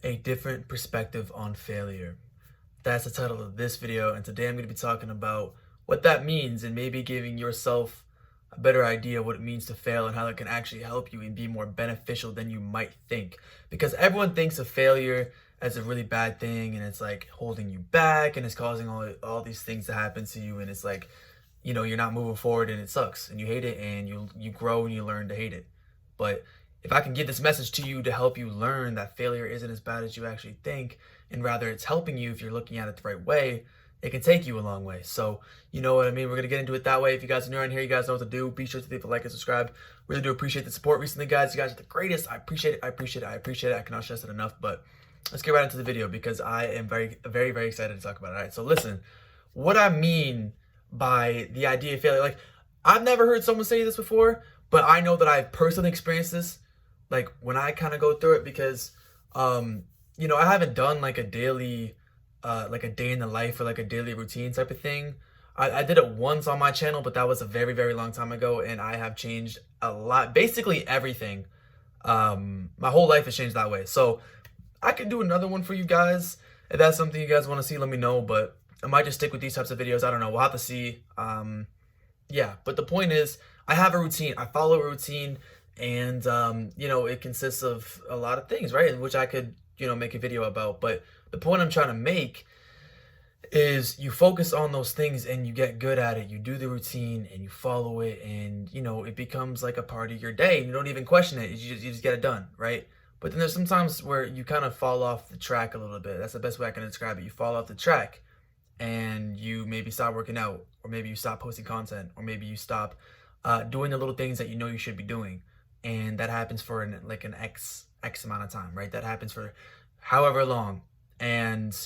A different perspective on failure. That's the title of this video, and today I'm going to be talking about what that means and maybe giving yourself a better idea of what it means to fail and how it can actually help you and be more beneficial than you might think. Because everyone thinks of failure as a really bad thing, and it's like holding you back and it's causing all these things to happen to you, and it's like, you're not moving forward and it sucks and you hate it, and you grow and you learn to hate it. But if I can give this message to you to help you learn that failure isn't as bad as you actually think, and rather it's helping you if you're looking at it the right way, it can take you a long way. So, you know what I mean? We're going to get into it that way. If you guys are new around here, you guys know what to do. Be sure to leave a like and subscribe. Really do appreciate the support recently, guys. You guys are the greatest. I appreciate it. I appreciate it. I appreciate it. I cannot stress it enough. But let's get right into the video because I am very, very, very excited to talk about it. All right. So listen, what I mean by the idea of failure, like I've never heard someone say this before, but I know that I've personally experienced this like when I kind of go through it because I haven't done like a daily like a day in the life or like a daily routine type of thing. I did it once on my channel, but that was a very, very long time ago, and I have changed a lot, basically everything. My whole life has changed that way. So I can do another one for you guys. If that's something you guys want to see, let me know, but I might just stick with these types of videos. I don't know, we'll have to see. Yeah, but the point is I have a routine. I follow a routine, and it consists of a lot of things, right? Which I could make a video about. But the point I'm trying to make is you focus on those things and you get good at it. You do the routine and you follow it, and it becomes like a part of your day, and you don't even question it. You just get it done, right? But then there's some times where you kind of fall off the track a little bit. That's the best way I can describe it. You fall off the track and you maybe stop working out, or maybe you stop posting content, or maybe you stop doing the little things that you should be doing. And that happens for an X amount of time, right? That happens for however long. And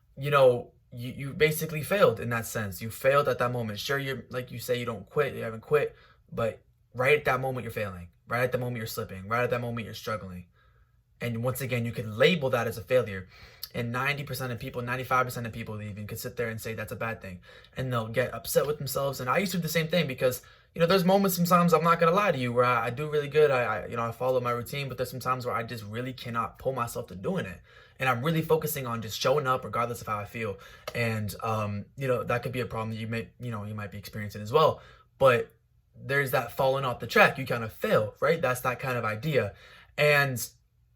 you basically failed in that sense. You failed at that moment. Sure, you're like you say, you don't quit, you haven't quit, but right at that moment you're failing. Right at the moment you're slipping. Right at that moment you're struggling. And once again, you can label that as a failure. And 90% of people, 95% of people even could sit there and say that's a bad thing. And they'll get upset with themselves. And I used to do the same thing because, there's moments sometimes, I'm not going to lie to you, where I do really good. I follow my routine, but there's some times where I just really cannot pull myself to doing it. And I'm really focusing on just showing up regardless of how I feel. And, that could be a problem that you might be experiencing as well. But there's that falling off the track. You kind of fail, right? That's that kind of idea. And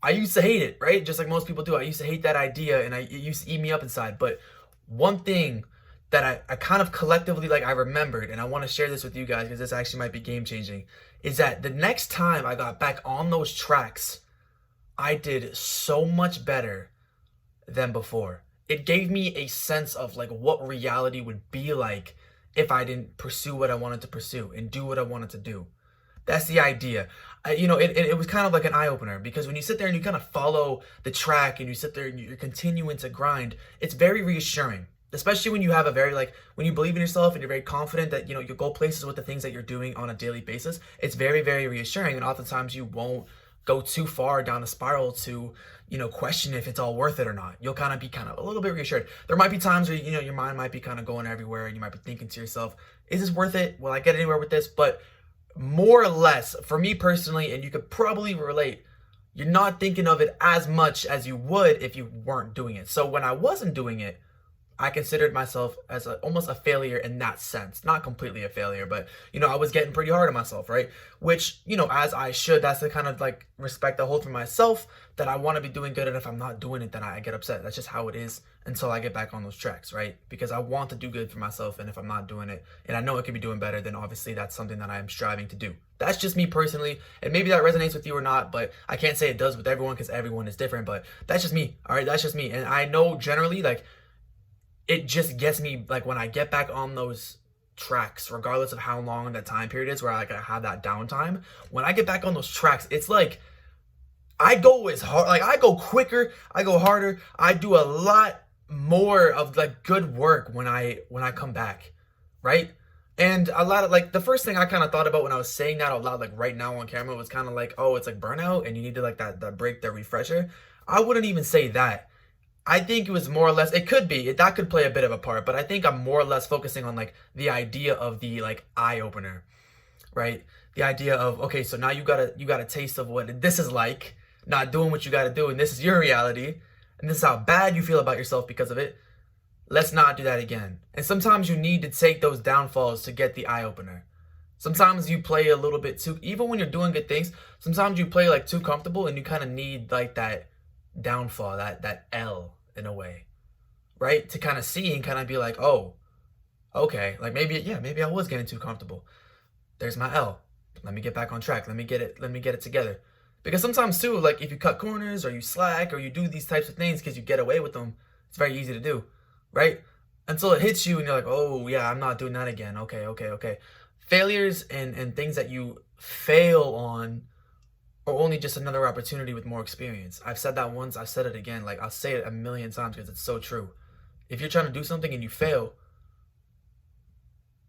I used to hate it, right? Just like most people do. I used to hate that idea, and it used to eat me up inside. But one thing that I kind of collectively, I remembered, and I want to share this with you guys because this actually might be game changing, is that the next time I got back on those tracks, I did so much better than before. It gave me a sense of what reality would be like if I didn't pursue what I wanted to pursue and do what I wanted to do. That's the idea. It was kind of like an eye-opener, because when you sit there and you kind of follow the track and you sit there and you're continuing to grind, it's very reassuring. Especially when you have when you believe in yourself and you're very confident that, you'll go places with the things that you're doing on a daily basis. It's very, very reassuring. And oftentimes you won't go too far down a spiral to, question if it's all worth it or not. You'll kind of be a little bit reassured. There might be times where, your mind might be kind of going everywhere, and you might be thinking to yourself, is this worth it? Will I get anywhere with this? But more or less, for me personally, and you could probably relate, you're not thinking of it as much as you would if you weren't doing it. So when I wasn't doing it, I considered myself as almost a failure in that sense. Not completely a failure, but, I was getting pretty hard on myself, right? Which, as I should. That's the kind of respect I hold for myself, that I want to be doing good. And if I'm not doing it, then I get upset. That's just how it is until I get back on those tracks, right? Because I want to do good for myself. And if I'm not doing it, and I know I could be doing better, then obviously that's something that I am striving to do. That's just me personally. And maybe that resonates with you or not, but I can't say it does with everyone because everyone is different. But that's just me, all right? That's just me. And I know generally, it just gets me, when I get back on those tracks, regardless of how long that time period is where I have that downtime, when I get back on those tracks, it's I go as hard, I go quicker, I go harder, I do a lot more of good work when I come back, right? And a lot of the first thing I kind of thought about when I was saying that out loud, right now on camera, was kind of oh, it's burnout and you need to that break, that refresher. I wouldn't even say that. I think it was more or less, it could be, that could play a bit of a part, but I think I'm more or less focusing on the idea of the eye opener, right? The idea of, okay, so now you got a taste of what this is like, not doing what you got to do, and this is your reality, and this is how bad you feel about yourself because of it, let's not do that again. And sometimes you need to take those downfalls to get the eye opener. Sometimes you play a little bit too, even when you're doing good things, sometimes you play like too comfortable and you kind of need like that downfall, that L in a way, right? To kind of see and kind of be like, oh, okay, like maybe I was getting too comfortable. There's my L. Let me get back on track. Let me get it together. Because sometimes too, like if you cut corners or you slack or you do these types of things because you get away with them, it's very easy to do, right? Until it hits you and you're like, oh yeah, I'm not doing that again. Okay. Failures and things that you fail on are only just another opportunity with more experience. I've said that once, I've said it again. Like I'll say it a million times because it's so true. If you're trying to do something and you fail,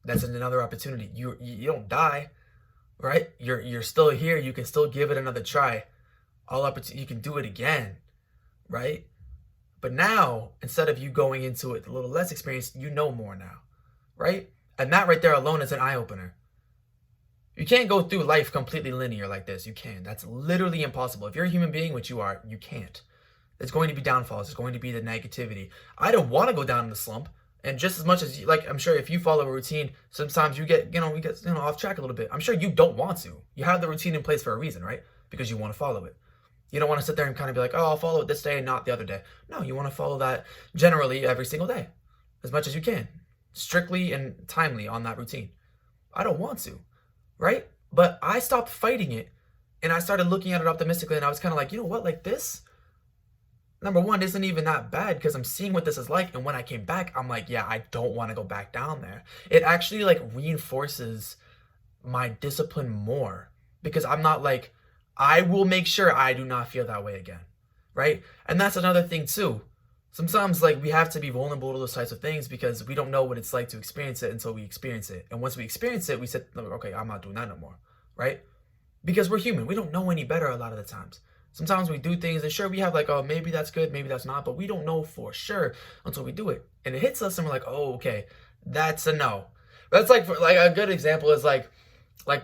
that's another opportunity. You don't die, right? You're still here. You can still give it another try. You can do it again, right? But now, instead of you going into it a little less experienced, you know more now, right? And that right there alone is an eye-opener. You can't go through life completely linear like this. You can't. That's literally impossible. If you're a human being, which you are, you can't. There's going to be downfalls. There's going to be the negativity. I don't want to go down in the slump. And just as much as you, like, I'm sure if you follow a routine, sometimes we get off track a little bit. I'm sure you don't want to. You have the routine in place for a reason, right? Because you want to follow it. You don't want to sit there and kind of be like, oh, I'll follow it this day and not the other day. No, you want to follow that generally every single day, as much as you can, strictly and timely on that routine. I don't want to, right? But I stopped fighting it and I started looking at it optimistically, and I was kind of like, you know what, like this, number one, isn't even that bad because I'm seeing what this is like. And when I came back, I'm like, yeah, I don't want to go back down there. It actually like reinforces my discipline more because I'm not like, I will make sure I do not feel that way again, right? And that's another thing too. Sometimes like we have to be vulnerable to those types of things because we don't know what it's like to experience it until we experience it. And once we experience it, we said, okay, I'm not doing that no more, right? Because we're human. We don't know any better a lot of the times. Sometimes we do things and sure, we have like, oh, maybe that's good, maybe that's not, but we don't know for sure until we do it. And it hits us and we're like, oh, okay, that's a no. That's like, like a good example is like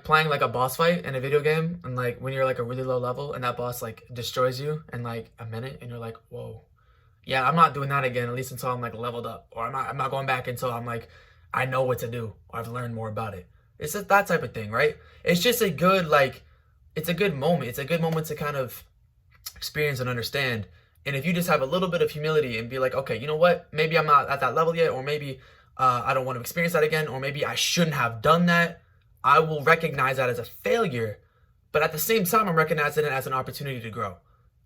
playing like a boss fight in a video game, and like when you're like a really low level and that boss like destroys you in like a minute and you're like, whoa, yeah, I'm not doing that again, at least until I'm like leveled up, or I'm not going back until I'm like, I know what to do or I've learned more about it. It's just that type of thing, right? It's just a good, like, it's a good moment. It's a good moment to kind of experience and understand. And if you just have a little bit of humility and be like, okay, you know what, maybe I'm not at that level yet, or maybe I don't want to experience that again, or maybe I shouldn't have done that, I will recognize that as a failure, but at the same time, I'm recognizing it as an opportunity to grow.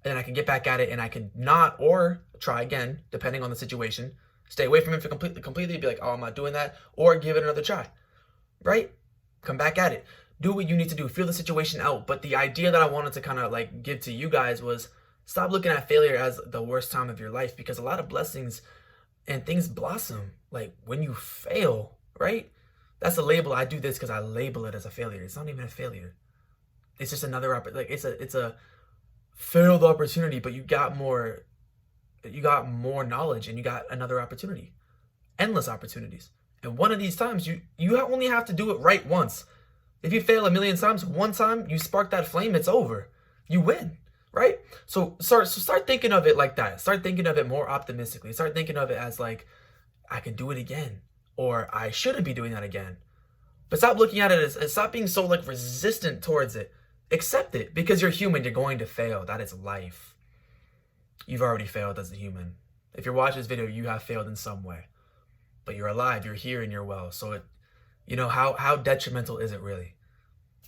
And then I can get back at it and I can not, or try again, depending on the situation, stay away from it for completely, be like, oh, I'm not doing that, or give it another try, right? Come back at it. Do what you need to do. Feel the situation out. But the idea that I wanted to kind of like give to you guys was stop looking at failure as the worst time of your life, because a lot of blessings and things blossom like when you fail, right? That's a label. I do this because I label it as a failure. It's not even a failure. It's just another it's a failed opportunity, but you got more knowledge and you got another opportunity. Endless opportunities. And one of these times you only have to do it right once. If you fail a million times, one time you spark that flame, it's over. You win, right? So start thinking of it like that. Start thinking of it more optimistically. Start thinking of it as like, I can do it again, or I shouldn't be doing that again. But stop looking at it as stop being so like resistant towards it. Accept it, because you're human. You're going to fail. That is life. You've already failed as a human. If you're watching this video, you have failed in some way. But you're alive, you're here, and you're well. So how detrimental is it really?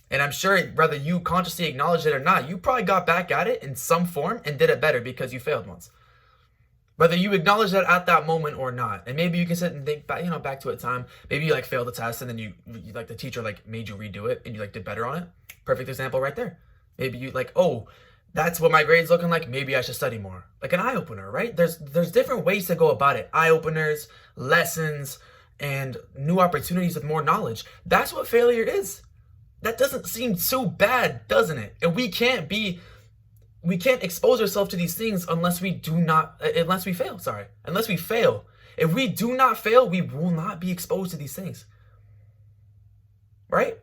And I'm sure whether you consciously acknowledge it or not, you probably got back at it in some form and did it better because you failed once. Whether you acknowledge that at that moment or not. And maybe you can sit and think back, back to a time, maybe you like failed the test and then you like the teacher like made you redo it and you like did better on it. Perfect example right there. Maybe you like, oh, that's what my grade's looking like. Maybe I should study more. Like an eye opener, right? There's different ways to go about it. Eye openers, lessons, and new opportunities with more knowledge. That's what failure is. That doesn't seem so bad, doesn't it? And we can't expose ourselves to these things unless we fail. Unless we fail. If we do not fail, we will not be exposed to these things. Right?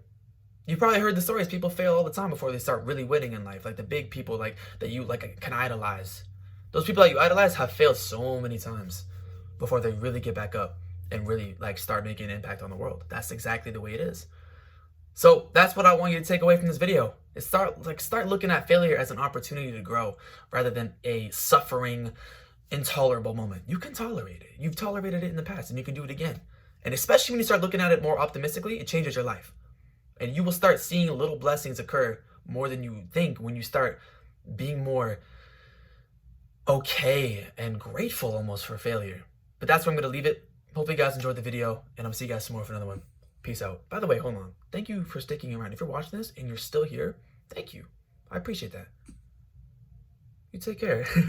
You probably heard the stories. People fail all the time before they start really winning in life. Like the big people, like that you like can idolize. Those people that you idolize have failed so many times before they really get back up and really like start making an impact on the world. That's exactly the way it is. So that's what I want you to take away from this video. Is start looking at failure as an opportunity to grow rather than a suffering, intolerable moment. You can tolerate it. You've tolerated it in the past and you can do it again. And especially when you start looking at it more optimistically, it changes your life. And you will start seeing little blessings occur more than you think when you start being more okay and grateful almost for failure. But that's where I'm going to leave it. Hopefully you guys enjoyed the video, and I'll see you guys tomorrow for another one. Peace out. By the way, hold on. Thank you for sticking around. If you're watching this and you're still here, thank you. I appreciate that. You take care.